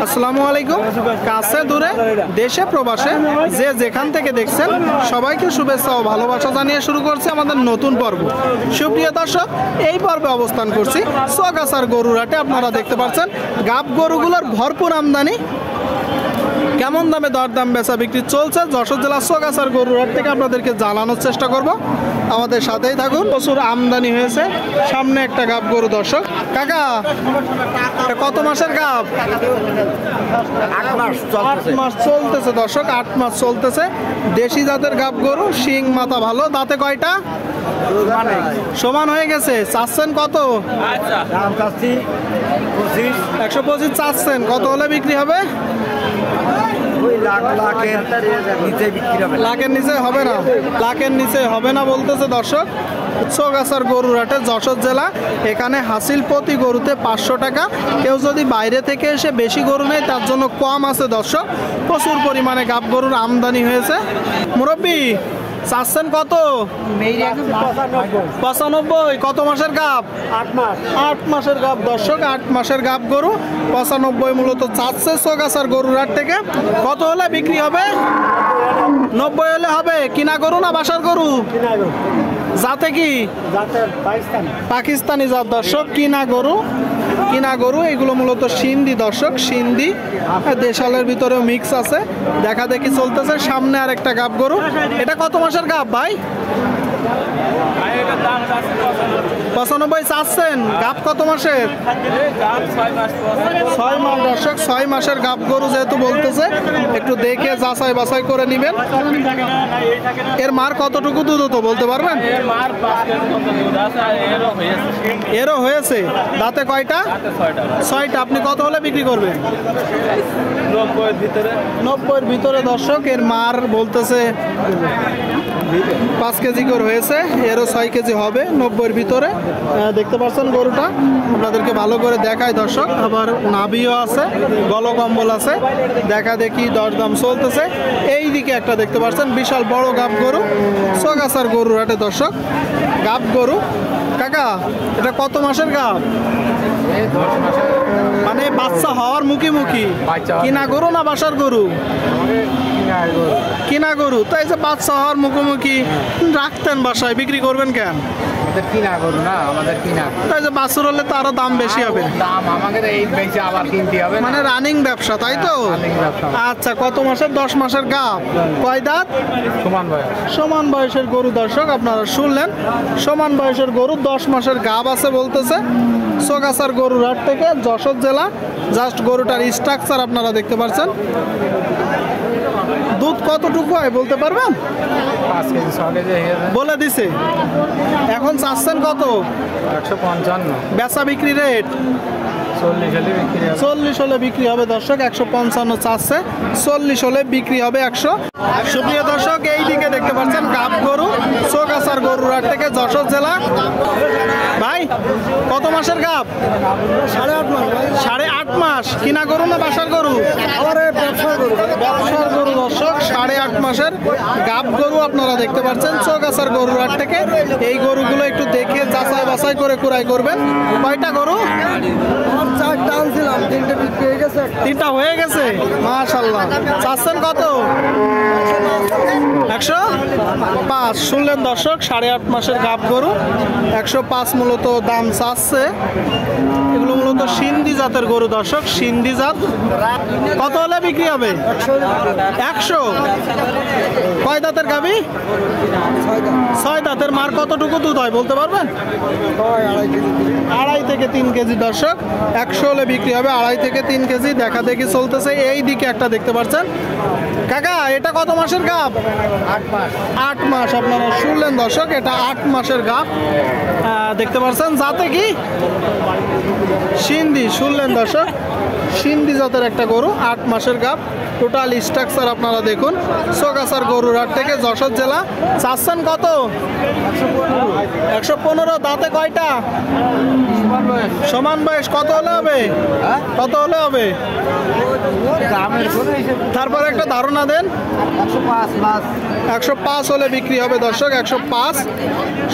আসসালামু আলাইকুম। কাছে দূরে দেশে প্রবাসে যে যেখান থেকে দেখছেন সবাইকে শুভেচ্ছা ও ভালোবাসা জানিয়ে শুরু করছি আমাদের নতুন পর্ব। সুপ্রিয় দর্শক, এই পর্বে অবস্থান করছি চৌগাছার গরুর হাটে। আপনারা দেখতে পাচ্ছেন গাব গরুগুলোর ভরপুর আমদানি। কেমন দামে দরদাম বেচা বিক্রি চলছে যশোর জেলার চৌগাছার গরুর হাট থেকে আপনাদেরকে জানানোর চেষ্টা করব। আমাদের সাথেই থাকুন। প্রচুর আমদানি হয়েছে। সামনে একটা গাব গরু দর্শক। কাকা, কত মাসের গাব? 8 মাস 8 মাস চলতেছে দর্শক, 8 মাস চলতেছে। দেশি জাতের গাব গরু, শিং মাথা ভালো। দাঁতে কয়টা? সমান হয়ে গেছে। চাচ্ছেন কত? 125 চাচ্ছেন। কত হলে বিক্রি হবে? লাখের নিচে হবে না। লাখের নিচে হবে না বলতেছে দর্শক। চৌগাছার গরুর হাটে যশোর জেলা। এখানে হাসিল প্রতি গরুতে 500 টাকা। কেউ যদি বাইরে থেকে এসে বেশি গরু নেয় তার জন্য কম আছে দর্শক। প্রচুর পরিমাণে গাব গরুর আমদানি হয়েছে। মুরব্বী চাচ্ছেন কত? 95। কত মাসের গাব? 8 মাসের গাব দর্শক। 8 মাসের গাব গরু 95 মূলত চাচ্ছে চৌগাছার গরুর হাট থেকে। কত হলে বিক্রি হবে? 90 হলে হবে। কিনা গরু না বাসার গরু? জাতে কি? পাকিস্তানি জাত দর্শক। কিনা গরু, কিনা গরু। এগুলো মূলত সিন্ধি দর্শক, সিন্ধি। দেশালের ভিতরেও মিক্স আছে। দেখা দেখি চলতেছে। সামনে আর একটা গাব গরু। এটা কত মাসের গাব ভাই? 95 চাচ্ছেন। গাব কত মাসের? 6 মাস দর্শক। 6 মাসের গাব গরু যেহেতু বলতেছে, একটু দেখে যাচাই বাছাই করে নেবেন। এর মার কতটুকু দুধ হতো বলতে পারবেন? এরও হয়েছে। দাঁতে কয়টা? 6টা। আপনি কত হলে বিক্রি করবেন? 90-এর ভিতরে দর্শক। এর মার বলতেছে 5 কেজি করে হয়েছে। এরও 6 কেজি হবে 90-এর ভিতরে। দেখতে পাচ্ছেন গরুটা, আপনাদেরকে ভালো করে দেখায় দর্শক। আবার নাভিও আছে, গলকম্বল আছে। দেখা দেখি দরদাম চলতেছে। এই দিকে একটা দেখতে পাচ্ছেন বিশাল বড় গাব গরু চৌগাছার গরুর হাটে দর্শক। গাব গরু। কাকা, এটা কত মাসের গাব? মানে বাচ্চা হওয়ার মুখী। কিনা গরু না বাসার গরু? কিনা গরু। তাই যে বাচ্চা হওয়ার মুখোমুখি রাখতেন বাসায়, বিক্রি করবেন কেন? কিনা গরু না আমাদের, কিনা। তাই যে বাছুর হলে তো আরো দাম বেশি হবে। দাম আমাদের এই বেশি, আবার কিনতে হবে। মানে রানিং ব্যবসা, তাই তো? আচ্ছা, কত মাসের? 10 মাসের গাব। কয় দাঁত? সমান বয়স। সমান বয়সের গরু দর্শক। আপনারা শুনলেন, সমান বয়সের গরু 10 মাসের গাব আছে বলতেছে চৌগাছার গরুর হাট থেকে যশোর জেলা। জাস্ট গরুটার স্ট্রাকচার আপনারা দেখতে পাচ্ছেন। দুধ কতটুকু হয় বলতে পারবেন? 5 কেজি 6 কেজি বলে দিছে। এখন চাচ্ছেন কত? 155। বেচা বিক্রি রেট 40 হলে বিক্রি হবে দর্শক। 155 চাচ্ছে, 40 হলে বিক্রি হবে 100। সুপ্রিয় দর্শক, এই দিকে দেখতে পাচ্ছেন গাব গরু চৌগাছার গরুর হাট থেকে যশোর জেলা। ভাই কত মাসের গাব? 8.5 মাস। কিনা গরু না বাসার গরু? ব্যবসার গরু দর্শক। 8.5 মাসের গাব গরু আপনারা দেখতে পাচ্ছেন চৌগাছার গরুর হাট থেকে। এই গরুগুলো একটু দেখে যাচাই বাছাই করে কুড়াই করবেন। কয়টা গরু? 4টা আনছিলাম, 3টা বিক্রি হয়ে গেছে। 3টা হয়ে গেছে, মাশাআল্লাহ। চাচ্ছেন কত? 105। শুনলেন দর্শক, 8.5 মাসের গাব গরু 105 মূলত দাম চাচ্ছে। এগুলো মূলত সিন্ধি জাতের গরু দর্শক, সিন্ধি জাত। কত হলে বিক্রি হবে? 100। কয় দাঁতের গাবি? 6 দাঁতের। মার কতটুকু দুধ হয় বলতে পারবেন? 2.5 থেকে 3 কেজি দর্শক। 100 হলে বিক্রি হবে 2.5 থেকে 3 কেজি। দেখা দেখি চলতেছে। এই দিকে একটা দেখতে পাচ্ছেন। কাকা, এটা কত মাসের গাব? 8 মাস। আপনারা শুনলেন দর্শক, এটা 8 মাসের গাব দেখতে পাচ্ছেন। যাতে কি? সিন্ধি। শুনলেন দর্শক, সিন্ধি জাতের একটা গরু, 8 মাসের গাব। টোটাল স্ট্রাকচার আপনারা দেখুন চৌগাছার গরুর হাট থেকে যশোর জেলা। চাচ্ছেন কত? 115। দাঁতে কয়টা? সমান বয়স। কত হলে হবে? কত হলে হবে? তারপরে একটা ধারণা দেন। 105 হলে বিক্রি হবে দর্শক। 105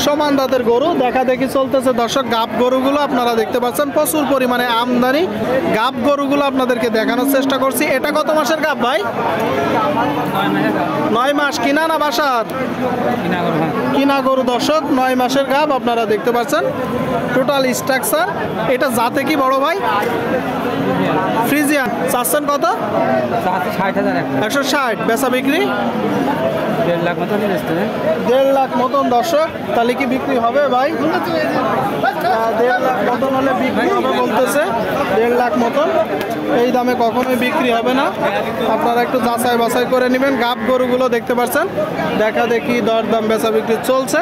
সমান দাঁতের গরু। দেখা দেখি চলতেছে দর্শক। গাব গরুগুলো আপনারা দেখতে পাচ্ছেন প্রচুর পরিমাণে আমদানি। গাব গরু গরুগুলো আপনাদেরকে দেখানোর চেষ্টা করছি। এটা কত মাসের গাব ভাই? 9 মাস। কিনা না বাসার? কিনা গরু দর্শক, 9 মাসের গাব আপনারা দেখতে পাচ্ছেন। Total structure. এটা জাতে কি বড় ভাই? ফ্রিজিয়ান। চাচ্ছেন কত? 160। বেচা বিক্রি 1.5 লাখ মতন দর্শক। তাহলে কি বিক্রি হবে ভাই? 1.5 লাখ মতন হলে বিক্রি হবে বলতেছে। 1.5 লাখ মতন। এই দামে কখনোই বিক্রি হবে না। আপনারা একটু যাচাই বাছাই করে নেবেন। গাব গরুগুলো দেখতে পাচ্ছেন, দেখা দেখি দরদাম বেচা বিক্রি চলছে।